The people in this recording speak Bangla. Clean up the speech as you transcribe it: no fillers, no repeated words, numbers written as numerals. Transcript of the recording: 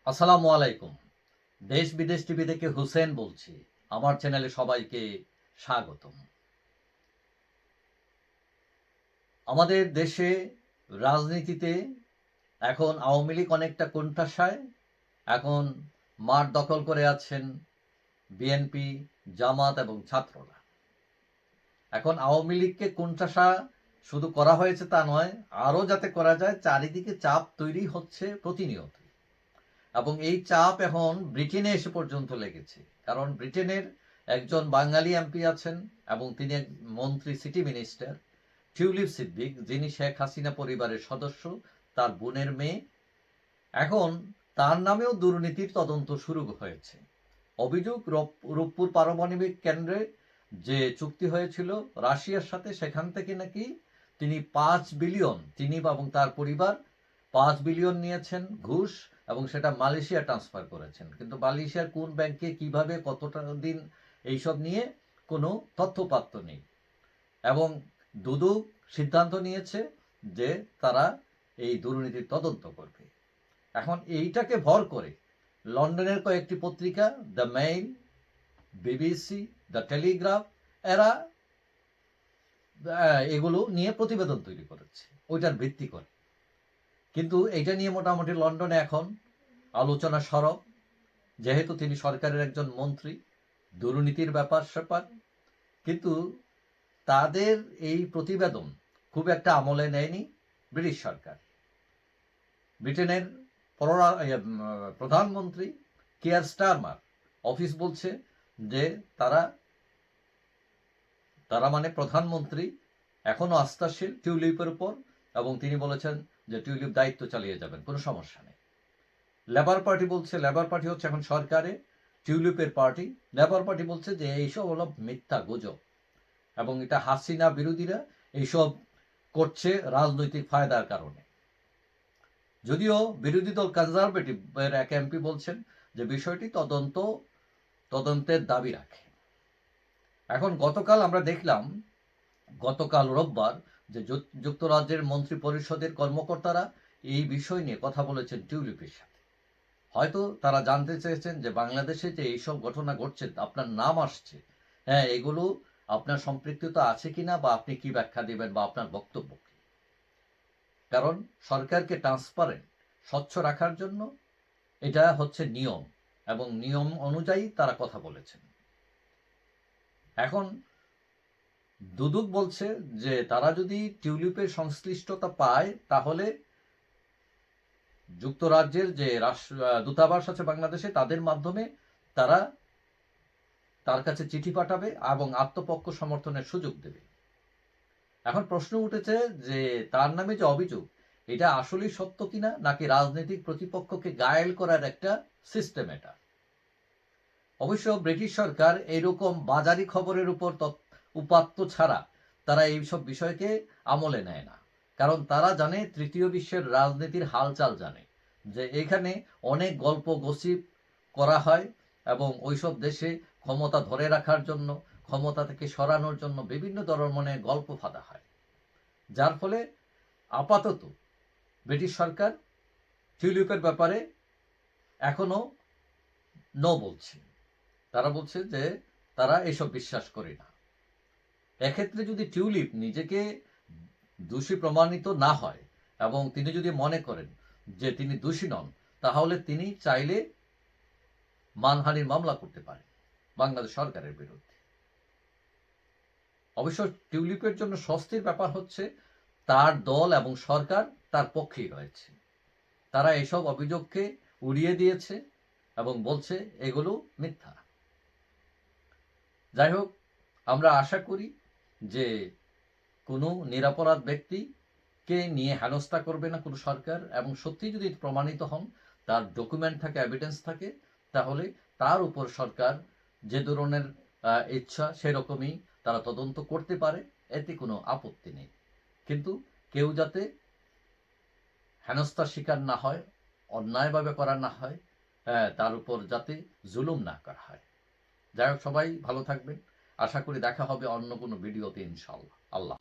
আসসালামু আলাইকুম। দেশ বিদেশ টিভি থেকে হুসেন বলছি। আমার চ্যানেলে সবাইকে স্বাগতম। আমাদের দেশে রাজনীতিতে এখন আওয়ামী লীগ অনেকটা কোণঠাসায়। এখন মাঠ দখল করে আছেন বিএনপি, জামাত এবং ছাত্ররা। এখন আওয়ামী লীগকে কোণঠাসা শুধু করা হয়েছে তা নয়, আরও যাতে করা যায় চারিদিকে চাপ তৈরি হচ্ছে প্রতিনিয়ত। এবং এই চাপ এখন ব্রিটেনে এসে পর্যন্ত লেগেছে, কারণ ব্রিটেনের একজন বাঙালি এমপি আছেন এবং তিনি এক মন্ত্রী, সিটি মিনিস্টার টিউলিপ সিদ্দিক, যিনি শেখ হাসিনা পরিবারের সদস্য, তার বোনের মেয়ে। এখন তার নামেও দুর্নীতির তদন্ত শুরু হয়েছে। অভিযোগ, রূপপুর পারমাণবিক কেন্দ্রে যে চুক্তি হয়েছিল রাশিয়ার সাথে, সেখান থেকে নাকি তিনি 5 বিলিয়ন, তিনি এবং তার পরিবার 5 বিলিয়ন নিয়েছেন ঘুষ, এবং সেটা মালয়েশিয়া ট্রান্সফার করেছেন। কিন্তু মালয়েশিয়ার কোন ব্যাংকে কিভাবে কতটা দিন, এইসব নিয়ে কোনো তথ্যপাত্র নেই। এবং দুদক সিদ্ধান্ত নিয়েছে যে তারা এই দুর্নীতির তদন্ত করবে। এখন এইটাকে ভর করে লন্ডনের কয়েকটি পত্রিকা, the mail, BBC, the Telegraph, এরা এগুলো নিয়ে প্রতিবেদন তৈরি করেছে ওইটার ভিত্তি করে। কিন্তু এটা নিয়ে মোটামুটি লন্ডনে এখন আলোচনা সরব, যেহেতু তিনি সরকারের একজন মন্ত্রী, দুর্নীতির ব্যাপার। কিন্তু তাদের এই প্রতিবেদন খুব একটা আমলে নেয়নি ব্রিটিশ সরকার। ব্রিটেনের প্রধানমন্ত্রী কিয়ার স্টারমার অফিস বলছে যে তারা মানে প্রধানমন্ত্রী এখনো আস্থাশীল টিউলিপের উপর, এবং তিনি বলেছেন যে টিউলিপ দায়িত্ব চালিয়ে যাবেন, কোনো সমস্যা নেই। লেবার পার্টি বলছে, লেবার পার্টি হচ্ছে এখন সরকারে টিউলিপের পার্টি, লেবার পার্টি বলছে যে এইসব হলো মিথ্যা গুজব, এবং এটা হাসিনা বিরোধীরা এইসব করছে রাজনৈতিক ফায়দার কারণে। যদিও বিরোধী দল কনজারভেটিভের এক এমপি বলছেন যে বিষয়টি তদন্তের দাবি রাখে। এখন গতকাল আমরা দেখলাম, গতকাল রোববার, যে যুক্তরাজ্যের মন্ত্রী পরিষদের কর্মকর্তারা এই বিষয় নিয়ে কথা বলেছেন টিউলিপের সাথে। হয়তো তারা জানতে চেয়েছেন যে বাংলাদেশে যে এইসব ঘটনা ঘটছে, আপনার নাম আসছে, হ্যাঁ, এগুলো আপনার সম্পৃক্ততা আছে কিনা, বা আপনি কি ব্যাখ্যা দিবেন, বা আপনার বক্তব্য কি। কারণ সরকারকে ট্রান্সপারেন্ট, স্বচ্ছ রাখার জন্য এটা হচ্ছে নিয়ম, এবং নিয়ম অনুযায়ী তারা কথা বলেছেন। এখন দুদক বলছে যে তারা যদি টিউলিপের সংশ্লিষ্টতা পায়, তাহলে যুক্তরাজ্যের যে দূতাবাস আছে বাংলাদেশে, তাদের মাধ্যমে তারা তার কাছে চিঠি পাঠাবে এবং আত্মপক্ষ সমর্থনের সুযোগ দেবে। এখন প্রশ্ন উঠেছে যে তার নামে যে অভিযোগ, এটা আসলেই সত্য কিনা, নাকি রাজনৈতিক প্রতিপক্ষকে গায়েল করার একটা সিস্টেম এটা। অবশ্য ব্রিটিশ সরকার এইরকম বাজারি খবরের উপর উপাত্ত ছাড়া তারা এইসব বিষয়কে আমলে নেয় না, কারণ তারা জানে, তৃতীয় বিশ্বের রাজনীতির হালচাল জানে, যে এখানে অনেক গল্প গসিপ করা হয়, এবং ওইসব দেশে ক্ষমতা ধরে রাখার জন্য, ক্ষমতা থেকে সরানোর জন্য বিভিন্ন ধরনের গল্প ফাঁদা হয়। যার ফলে আপাতত ব্রিটিশ সরকার টিউলিপের ব্যাপারে এখনো নো বলছে। তারা বলছে যে তারা এসব বিশ্বাস করে না। এক্ষেত্রে যদি টিউলিপ নিজেকে দোষী প্রমাণিত না হয়, এবং তিনি যদি মনে করেন যে তিনি দোষী নন, তাহলে তিনি চাইলে মানহানির মামলা করতে পারেন বাংলাদেশ সরকারের বিরুদ্ধে। অবশ্য টিউলিপের জন্য স্বস্তির ব্যাপার হচ্ছে তার দল এবং সরকার তার পক্ষেই রয়েছে। তারা এসব অভিযোগকে উড়িয়ে দিয়েছে এবং বলছে এগুলো মিথ্যা। যাই হোক, আমরা আশা করি যে কোনো নিরপরাধ ব্যক্তিকে নিয়ে হেনস্থা করবে না কোনো সরকার, এবং সত্যি যদি প্রমাণিত হন, তার ডকুমেন্ট থাকে, এভিডেন্স থাকে, তাহলে তার উপর সরকার যে ধরনের ইচ্ছা সেরকমই তারা তদন্ত করতে পারে, এতে কোনো আপত্তি নেই। কিন্তু কেউ যাতে হেনস্থার শিকার না হয়, অন্যায়ভাবে করা না হয়, তার উপর যাতে জুলুম না করা হয়। যাই হোক, সবাই ভালো থাকবেন। আশা করি দেখা হবে অন্য কোনো ভিডিওতে, ইনশাআল্লাহ। আল্লাহ।